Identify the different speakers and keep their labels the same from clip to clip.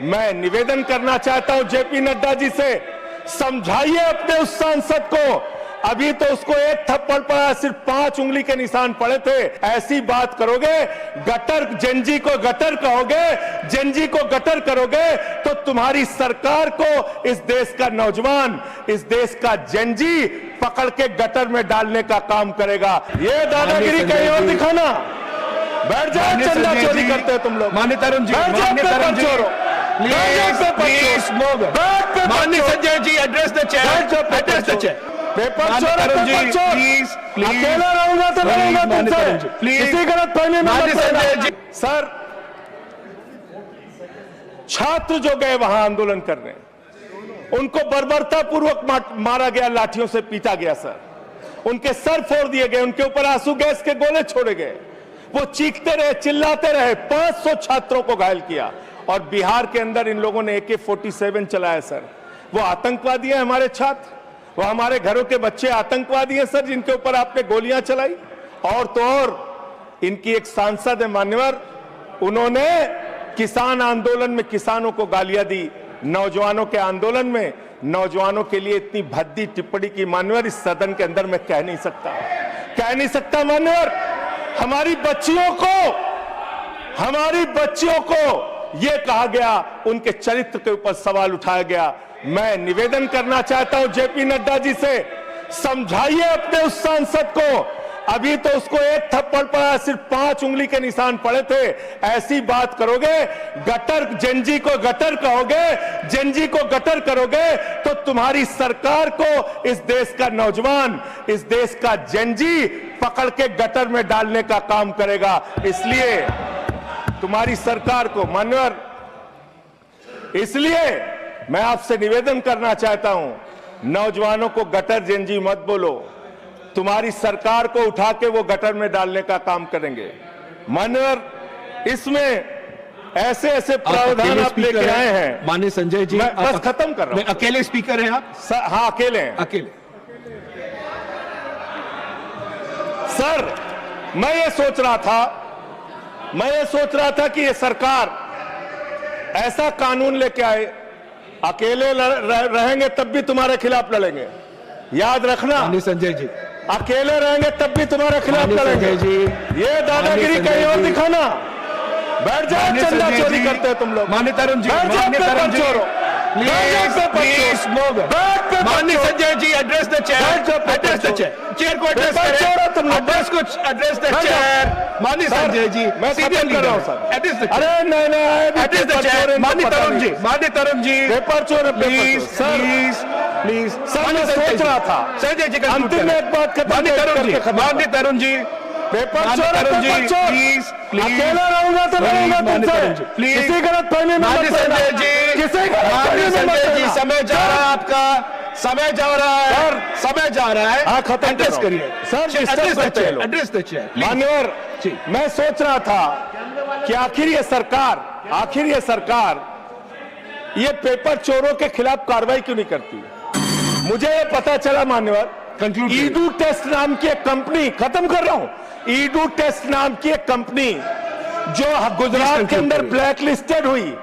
Speaker 1: मैं निवेदन करना चाहता हूं जेपी नड्डा जी से, समझाइए अपने उस सांसद को। अभी तो उसको एक थप्पड़ पड़ा, सिर्फ 5 उंगली के निशान पड़े थे। ऐसी बात करोगे, गटर जेनजी को गटर कहोगे, जेनजी को गटर करोगे, तो तुम्हारी सरकार को इस देश का नौजवान, इस देश का जेनजी पकड़ के गटर में डालने का काम करेगा। ये दादागिरी कहीं और दिखाना। बैठ जाओ, चंदा चोरी करते हो तुम लोग।
Speaker 2: माननीय तरुण जी, माननीय Sanjay ji, address the chair, address the chair.
Speaker 1: Paper चोर, पेपर चोर। अकेला रहूंगा तो लड़ूंगा तुमसे, किसी गलत फहमी में मत पड़ना। सर, छात्र जो गए वहां आंदोलन करने, उनको बर्बरता पूर्वक मारा गया, लाठियों से पीटा गया सर, उनके सर फोड़ दिए गए, उनके ऊपर आंसू गैस के गोले छोड़े गए, वो चीखते रहे, चिल्लाते रहे, 500 छात्रों को घायल किया। और बिहार के अंदर इन लोगों ने AK-47 चलाया सर। वो आतंकवादी हैं हमारे छात्र, वो हमारे घरों के बच्चे आतंकवादी हैं सर, जिनके ऊपर आपने गोलियां चलाई। और तो और इनकी एक सांसद है मान्यवर, उन्होंने किसान आंदोलन में किसानों को गालियां दी, नौजवानों के आंदोलन में नौजवानों के लिए इतनी भद्दी टिप्पणी की मान्यवर, इस सदन के अंदर मैं कह नहीं सकता मान्यवर। हमारी बच्चियों को यह कहा गया, उनके चरित्र के ऊपर सवाल उठाया गया। मैं निवेदन करना चाहता हूं जेपी नड्डा जी से, समझाइए अपने उस सांसद को। अभी तो उसको एक थप्पड़ पड़ा, सिर्फ 5 उंगली के निशान पड़े थे। ऐसी बात करोगे, गटर जेनजी को गटर कहोगे, जेनजी को गटर करोगे, तो तुम्हारी सरकार को इस देश का नौजवान, इस देश का जेनजी पकड़ के गटर में डालने का काम करेगा। इसलिए तुम्हारी सरकार को मान्यवर, इसलिए मैं आपसे निवेदन करना चाहता हूं, नौजवानों को गटर जेनजी मत बोलो। तुम्हारी सरकार को उठा के वो गटर में डालने का काम करेंगे मान्यवर। इसमें ऐसे प्रावधान आप लेके आए हैं।
Speaker 2: माननीय संजय जी,
Speaker 1: मैं बस खत्म कर रहा हूं।
Speaker 2: अकेले स्पीकर हैं आप?
Speaker 1: हाँ, अकेले हैं।
Speaker 2: अकेले।
Speaker 1: सर, मैं ये सोच रहा था कि ये सरकार ऐसा कानून लेके आए, अकेले रहेंगे तब भी तुम्हारे खिलाफ लड़ेंगे, याद रखना।
Speaker 2: माननीय संजय जी,
Speaker 1: अकेले रहेंगे तब भी तुम्हारे खिलाफ लड़ेंगे। ये दादागिरी कहीं और दिखाना। बैठ जाओ, चंदा चोरी करते हो तुम लोग।
Speaker 2: माननीय तरुण जी, माननीय Sanjay ji, address the chair, address the chair, chair को एड्रेस करें, एड्रेस को एड्रेस द चेयर। माननीय संजय जी,
Speaker 1: मैं सीरियल कर रहा हूं सर,
Speaker 2: एड्रेस द,
Speaker 1: अरे नहीं,
Speaker 2: एड्रेस द चेयर। माननीय तरुण जी,
Speaker 1: पेपर चोर, प्लीज सर, मैं सोच रहा था
Speaker 2: संजय जी,
Speaker 1: अंतिम में एक बात
Speaker 2: माननीय तरुण जी,
Speaker 1: पेपर चोर, प्लीज अकेला रहूंगा तो लड़ूंगा तुमसे, किसी गलत फहमी में मत पड़ना।
Speaker 2: संजय जी, समय जा रहा है आपका, समय जा रहा है।
Speaker 1: हाँ, खत्म
Speaker 2: एड्रेस करिए
Speaker 1: सर,
Speaker 2: एड्रेस द चेयर।
Speaker 1: मान्यवर, मैं सोच रहा था कि आखिर ये सरकार ये पेपर चोरों के खिलाफ कार्रवाई क्यों नहीं करती। मुझे ये पता चला मान्यवर, ईडू टेस्ट नाम की एक कंपनी, खत्म कर रहा हूं, ईडू टेस्ट नाम की एक कंपनी जो गुजरात के अंदर ब्लैक लिस्टेड हुई,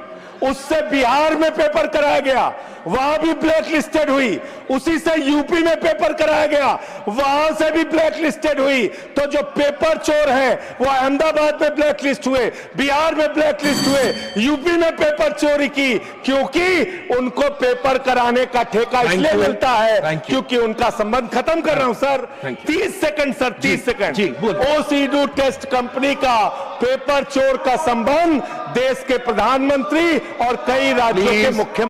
Speaker 1: उससे बिहार में पेपर कराया गया, वहां भी ब्लैक लिस्टेड हुई, उसी से यूपी में पेपर कराया गया, वहां से भी ब्लैक लिस्टेड हुई। तो जो पेपर चोर हैं वो अहमदाबाद में ब्लैक लिस्ट हुए, बिहार में ब्लैक लिस्ट हुए, यूपी में पेपर चोरी की, क्योंकि उनको पेपर कराने का ठेका इसलिए मिलता है क्योंकि उनका संबंध, खत्म कर रहा हूं सर, 30 सेकंड सर, 30 सेकंड। उस ईडू टेस्ट कंपनी का पेपर चोर का संबंध देश के प्रधानमंत्री और कई राज्यों के मुख्यमंत्री